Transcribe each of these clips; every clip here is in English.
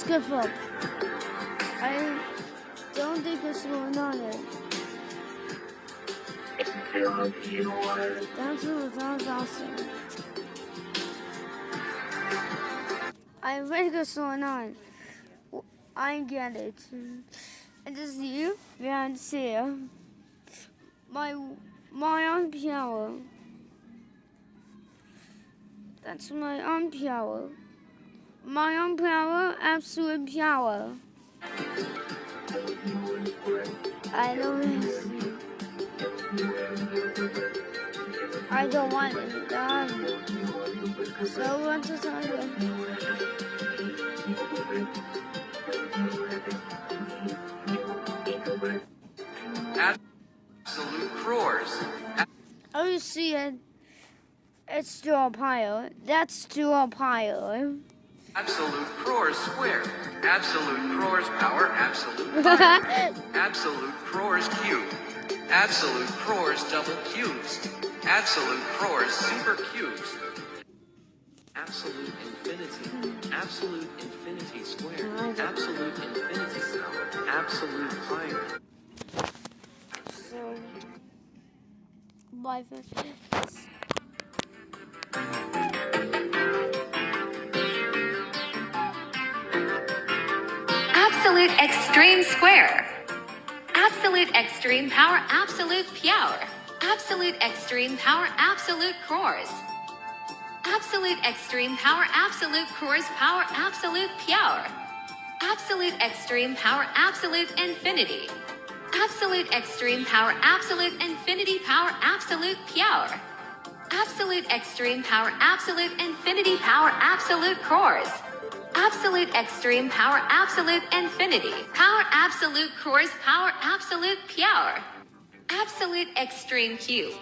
give up. I don't think it's going on it. That was awesome. I think it's going on. I get it. It is you, Vance here. My own power. That's my own power. My own power, absolute power. I don't want it done. So what's the time? Absolute crores. Oh, you see it? It's still a pile. That's still a pile. Absolute crores square. Absolute crores power. Absolute power. Absolute crores cube. Absolute crores double cubes. Absolute crores super cubes. Absolute infinity. Absolute infinity square. Absolute infinity power. Absolute higher. So, bye for Absolute extreme square. Absolute extreme power, absolute power. Absolute extreme power, absolute crores. Absolute extreme power, absolute crores power, absolute power. Absolute extreme power, absolute infinity. Absolute extreme power, absolute infinity power, absolute power. Absolute extreme power, absolute infinity power, absolute crores. Absolute extreme power, absolute infinity. Power, absolute crores, power, absolute power. Absolute extreme cube.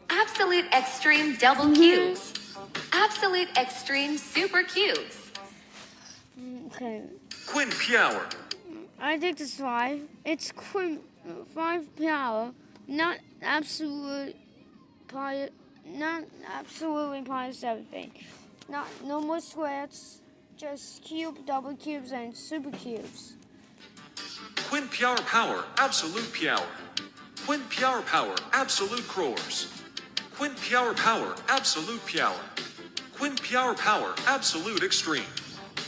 Absolute extreme double cubes. Absolute extreme super cubes. Okay. Quint power. I think it's 5. It's 5 power, not absolute pi, not absolutely pi 7 thing. No more squares, just cube, double cubes, and super cubes. Quint power, absolute power. Quint power, absolute crores. Quint power, absolute power. Quint power, absolute extreme.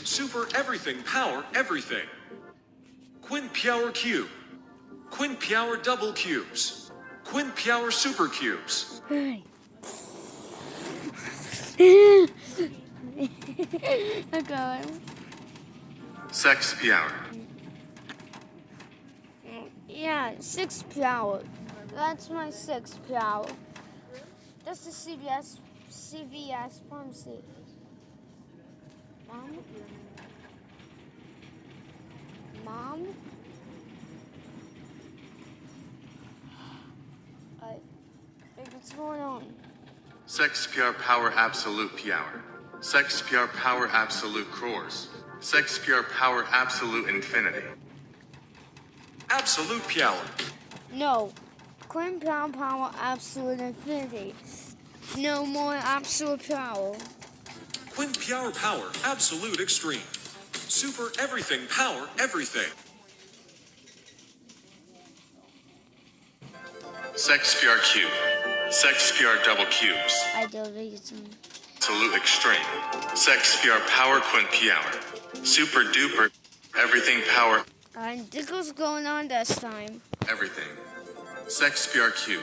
Super everything power, everything. Quint power cube. Quint power double cubes. Quint power super cubes. Okay. Sex power. Yeah, 6 power. That's my 6 power. That's the CVS pharmacy. Mom? I think what's going on? Sex power, absolute power. Sex power, absolute crores. Sex power, absolute infinity. Absolute power. No. Quint power, absolute infinity. No more absolute power. Quint power, absolute extreme. Super everything power, everything. Sex cube. Sex double cubes. I don't think it's Absolute extreme. Sex power, quint power. Super duper. Everything power. I think what's going on this time. Everything. Sex cube.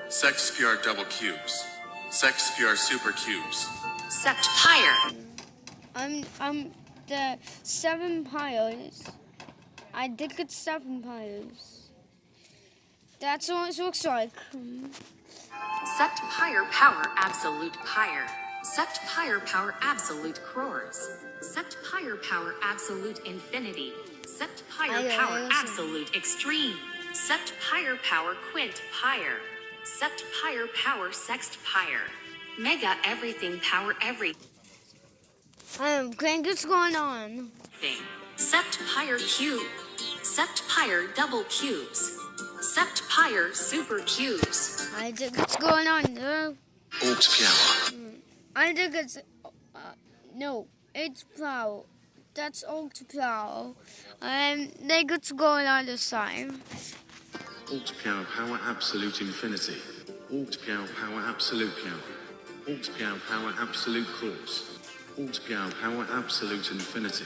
Sex double cubes. Sex super cubes. Sect higher. I'm the 7 piles. I think it's 7 piles. That's what it looks like. Sect higher power, absolute higher. Sect higher power, absolute crores. Sect higher power, absolute infinity. Sect higher power, absolute extreme. Sect higher power, quint higher. Sect higher power, sext higher. Mega everything power everything. What's going on? Sect higher cube. Sect higher double cubes. Sect higher super cubes. I think what's going on. Orcs power. I think it's no, it's power. That's Octopower. And they got to go on either side. Octopower power absolute infinity. Octopower power absolute power. Octopower power absolute course. Octopower power absolute infinity.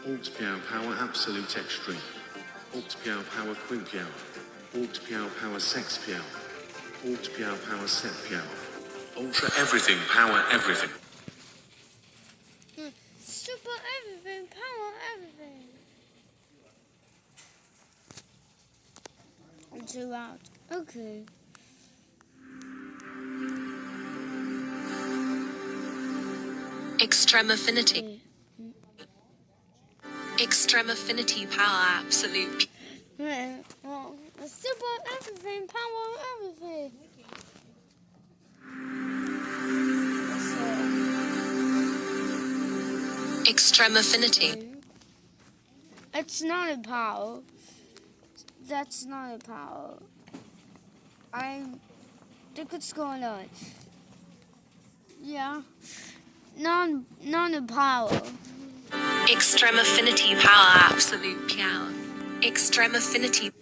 Octopower power absolute extreme. Octopower power quimpower. Octopower power sexpower. Octopower power setpower. Ultra everything power everything. Super everything, power everything. I'm too loud. Okay. Extreme affinity. Extreme affinity power absolute. Yeah, well, super everything, power everything. Extreme affinity. It's not a power. That's not a power. I think what's going on. Yeah. Not a power. Extreme affinity power absolute power. Extreme affinity.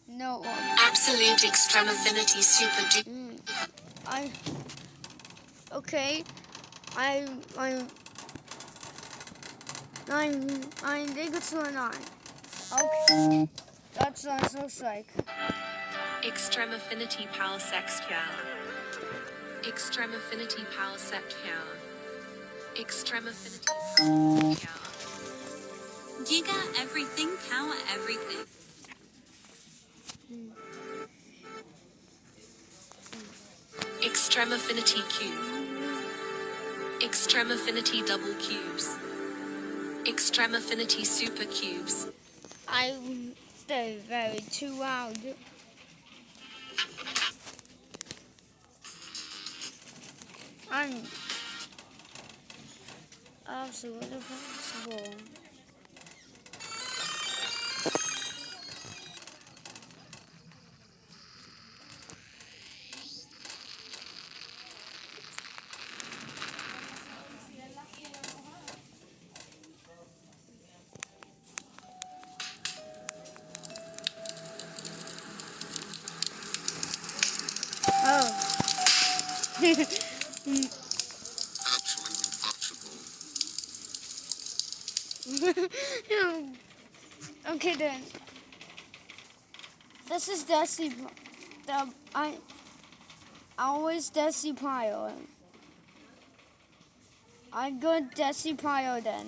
No. Absolute extreme affinity super duper. Okay. I think it's going on. Okay. That's what it looks like. Extreme affinity power sex power. Extreme affinity power set power. Extreme affinity power. Giga everything power everything. Extreme affinity cube. Extreme affinity double cubes. Extreme affinity super cubes. They're very too loud. I'm absolutely impossible. Oh. Okay then. This is Desi. I always Desi Pywor. I go Desi Pywor then.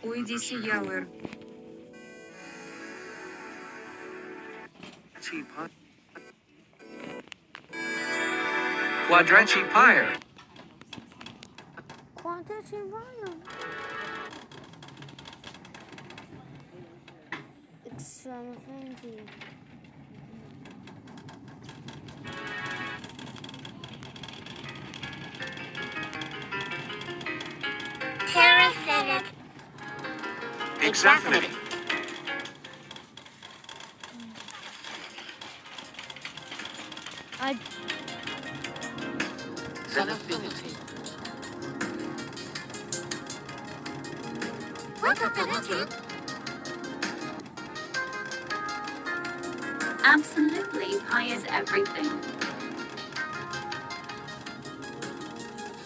Уйдите, Явер. Quadrenchi Pyre. Desi Pywor. Extreme affinity. Parasitic. Exactly. What affinity? Absolutely, pi is everything.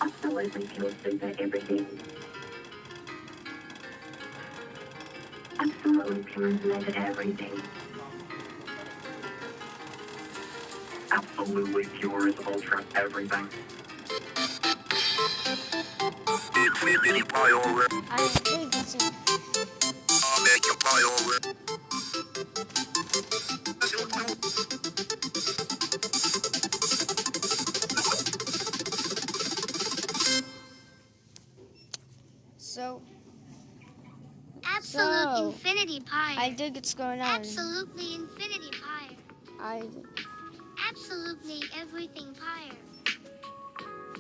Absolutely, pure super everything. Absolutely, pure love everything. Absolutely pure is ultra everything. Infinity Pywor. I think it's Make your Pywor. so. Absolute So, infinity pyre. I think it's going on. Absolutely infinity pyre. Absolutely everything pyre.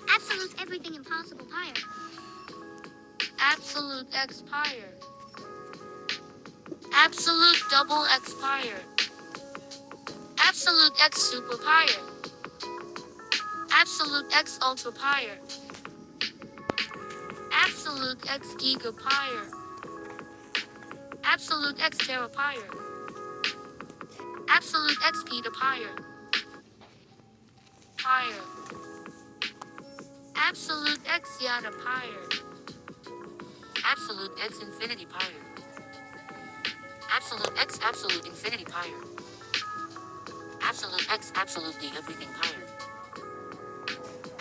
Absolute everything impossible pyre. Absolute X pyre. Absolute double X pyre. Absolute X super pyre. Absolute X Ultra Pyre. Absolute X Giga Pyre. Absolute X Terra Pyre. Absolute X Peta Pyre. Pyre. Absolute X Yada Pyre. Absolute X Infinity Pyre. Absolute X Absolute Infinity Pyre. Absolute X Absolutely Everything Pyre.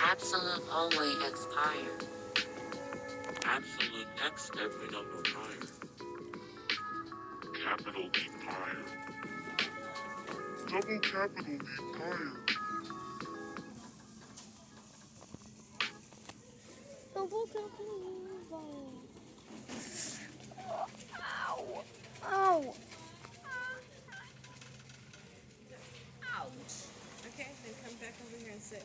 Absolute Always X Pyre. Absolute X every number higher. Capital D higher. Double capital D higher. Ow. Ow. Okay, then come back over here and sit.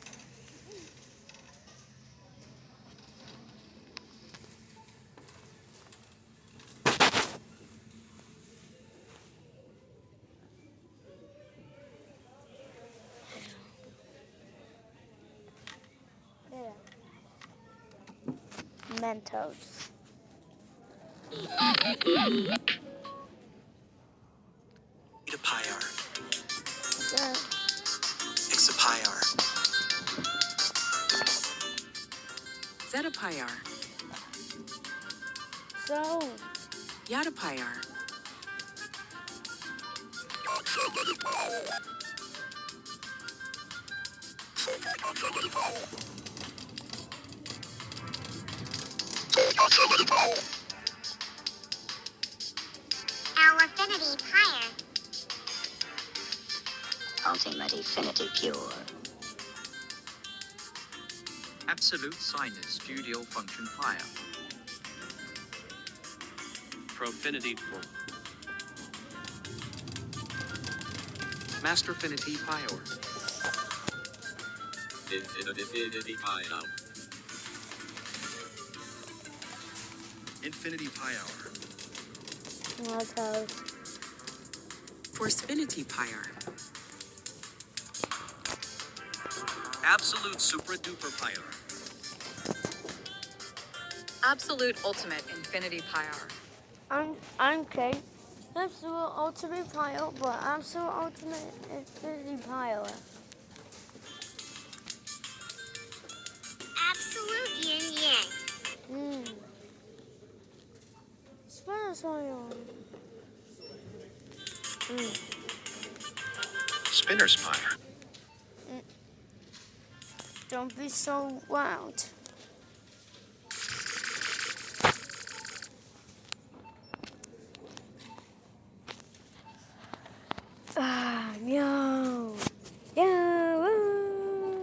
Mentos. Beta Pywor. Yeah. Ixa Pywor. Zeta Pywor. So, Yada Pywor. Our Affinity Pyre. Ultimate Affinity Pure. Absolute Sinus Studio Function Pyre. Profinity Pro. Masterfinity Pywor. Infinity Pywor. Infinity Pywor. Mentos. For Spinity Pyre. Absolute Super Duper Pyre. Absolute Ultimate Infinity Pyre. I'm Kate. Absolute Ultimate Pyre, but Absolute Ultimate Infinity Pyre. Absolute Yin Yang. Spinner's oil. Spinner's Pyre. Don't be so loud.